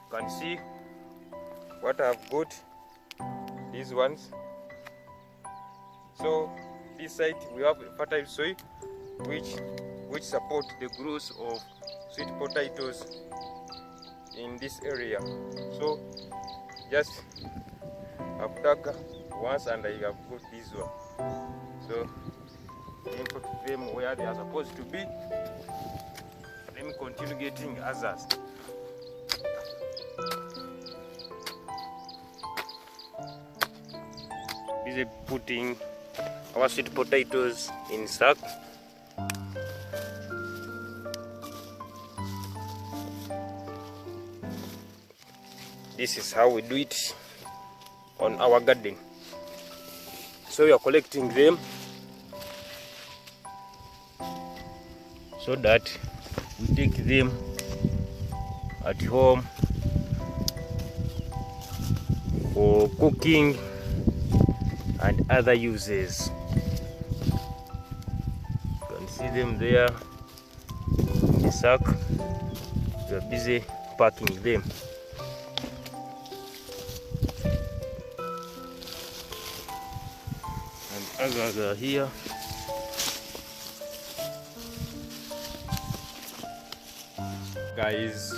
You can see what I've got, these ones. So this side we have fertile soil which support the growth of sweet potatoes in this area. So just I've dug once and I have got this one. So let me put them where they are supposed to be. Let me continue getting others. Busy putting our sweet potatoes in sack. This is how we do it on our garden. So we are collecting them so that we take them at home for cooking and other uses. You can see them there in the sack. We are busy packing them. And others are here. Guys,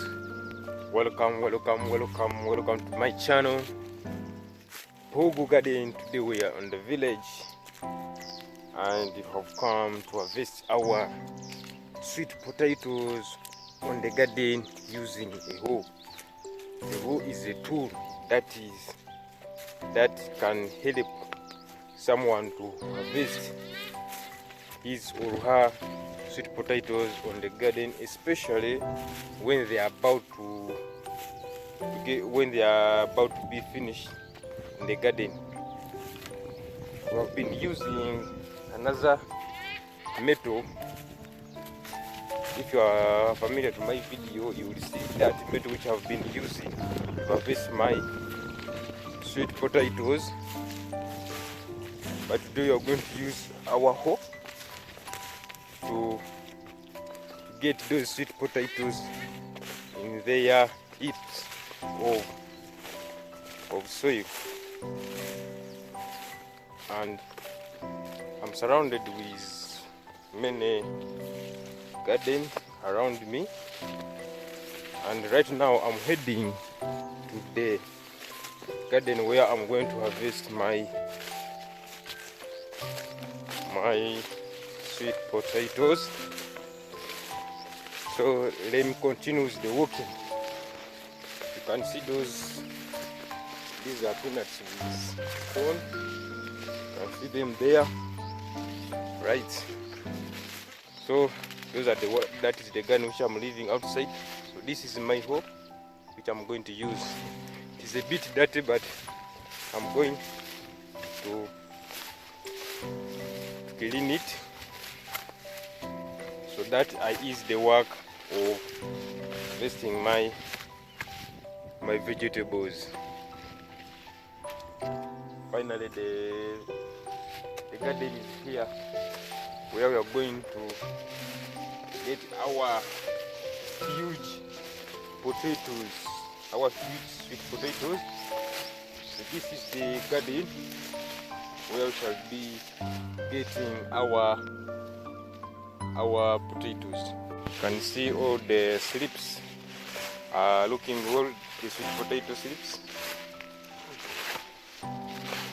welcome to my channel, Pogo Garden. Today we are on the village and we have come to harvest our sweet potatoes on the garden using a hoe. The hoe is a tool that can help someone to harvest his or her sweet potatoes on the garden, especially when they are about to be finished in the garden. We have been using another method. If you are familiar to my video, you will see that method which I have been using to harvest my sweet potatoes. But today we are going to use our hoe to get those sweet potatoes in their heaps of soil. And I'm surrounded with many gardens around me, and right now I'm heading to the garden where I'm going to harvest my sweet potatoes. So let me continue with the walking. You can see these are peanuts with corn. You can see them there, right? So those are that is the gun which I'm leaving outside. So this is my hoe which I'm going to use. It is a bit dirty, but I'm going to clean it so that I ease the work of harvesting my vegetables. Finally, the garden is here where we are going to get our huge potatoes, our huge sweet potatoes. So this is the garden where we shall be getting our potatoes. You can see all the slips are looking well, the sweet potato slips.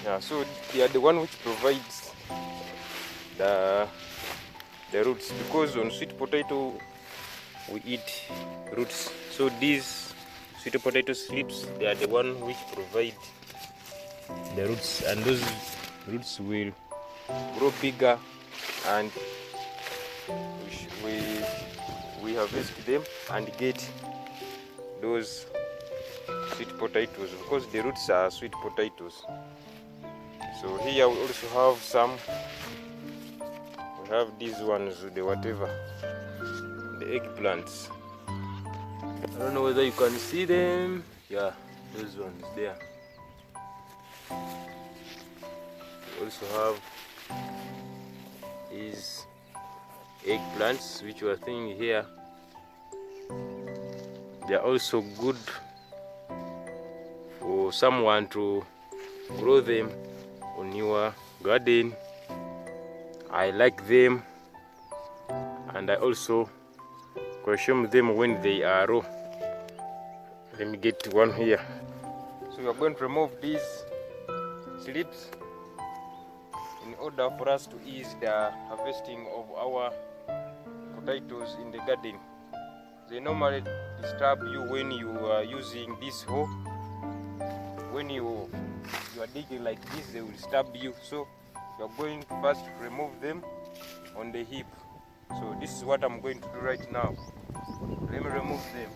Yeah, so they are the one which provides the roots, because on sweet potato we eat roots. So these sweet potato slips, they are the one which provide the roots, and those roots will grow bigger, and we harvest them and get those sweet potatoes, because the roots are sweet potatoes. So here we also have some. We have these ones, the whatever, the eggplants. I don't know whether you can see them. Yeah, those ones there. We also have these eggplants which we are seeing here. They are also good for someone to grow them on your garden. I like them, and I also consume them when they are raw. Let me get one here. So we are going to remove these slips in order for us to ease the harvesting of our potatoes in the garden. They normally disturb you when you are using this hoe. When you are digging like this, they will disturb you. So you are going first to remove them on the heap. So this is what I'm going to do right now. Let me remove them.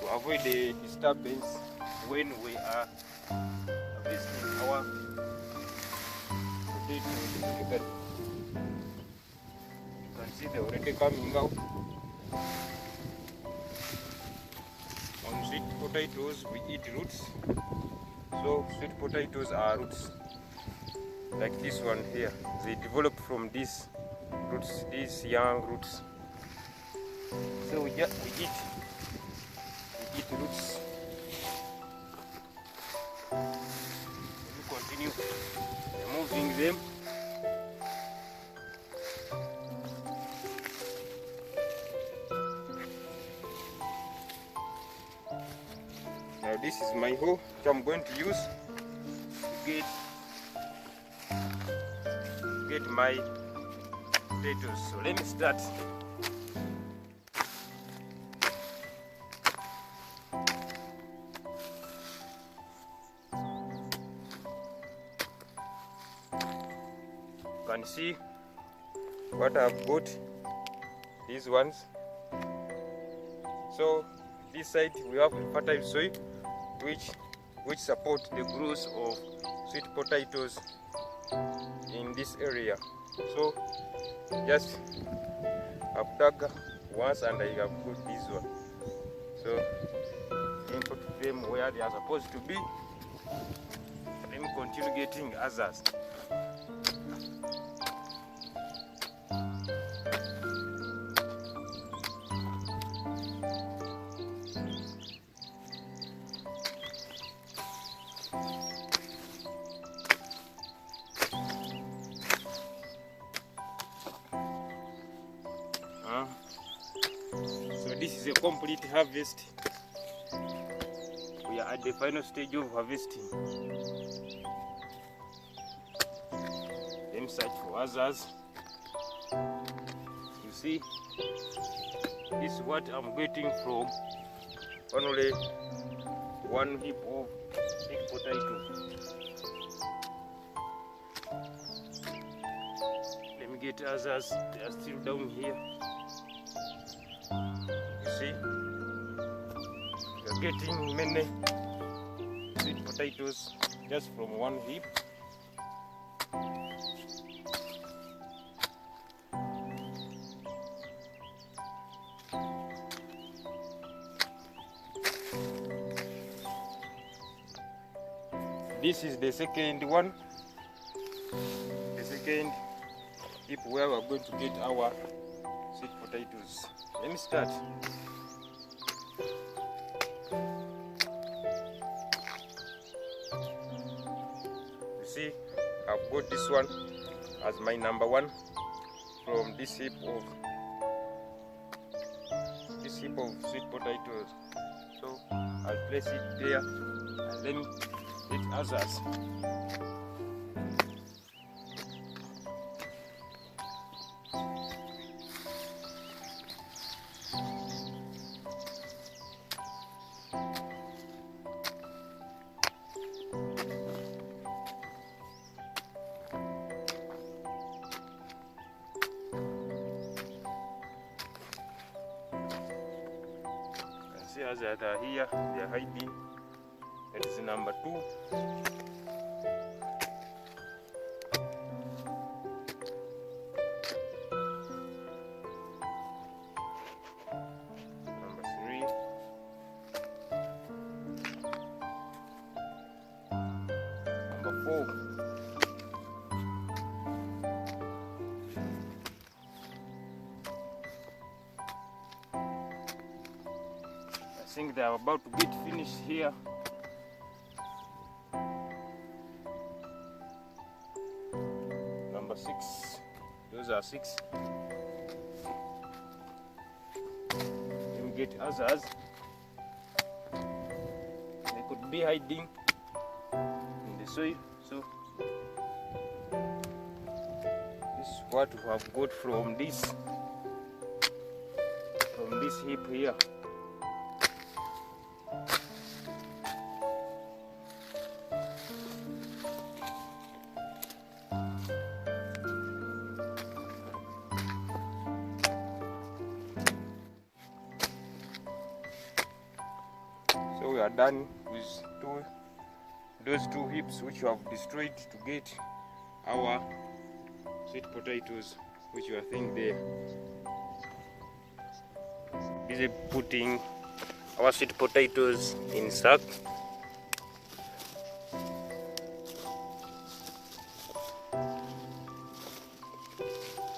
To avoid the disturbance when we are harvesting our potatoes in the garden. You can see they're already coming out. On sweet potatoes we eat roots, so sweet potatoes are roots. Like this one here, they develop from these roots, these young roots. So we eat roots. Let me continue removing them. Now this is my hoe which I'm going to use to get my potatoes. So let me start. You can see what I've got, these ones. So this side we have fertile soil which support the growth of sweet potatoes in this area. So just I've dug once and I have put this one. So let me put them where they are supposed to be. Let me continue getting others. So this is a complete harvest. We are at the final stage of harvesting. Let me search for others. You see, this is what I'm getting from only one heap of big potato. Let me get others. They are still down here. You see, you're getting many sweet potatoes just from one heap. This is the second one, the second heap where we're going to get our sweet potatoes. Let me start. You see, I've got this one as my number one from this heap of sweet potatoes. So I'll place it there and then get others. See as they are here, they are hiding. That is number 2. 4. I think they are about to get finished here. Number 6. Those are 6. Let me get others. They could be hiding in the soil. So this is what we have got from this heap here. So we are done with those 2 heaps which we have destroyed to get our sweet potatoes, which you are seeing there. Busy putting our sweet potatoes in sack.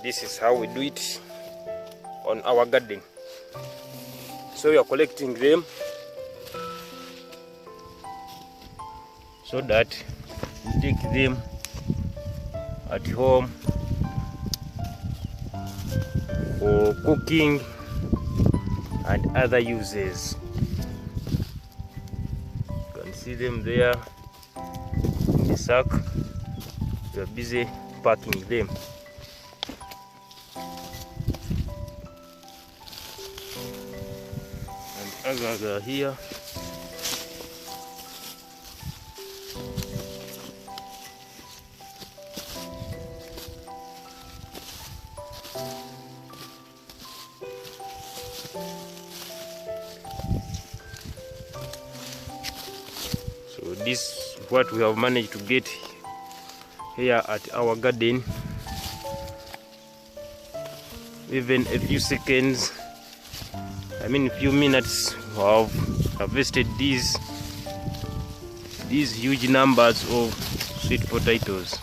This is how we do it on our garden. So we are collecting them so that we take them at home for cooking and other uses. You can see them there in the sack. We are busy packing them. And others are here. So this is what we have managed to get here at our garden. Even a few seconds, a few minutes, we have harvested these huge numbers of sweet potatoes.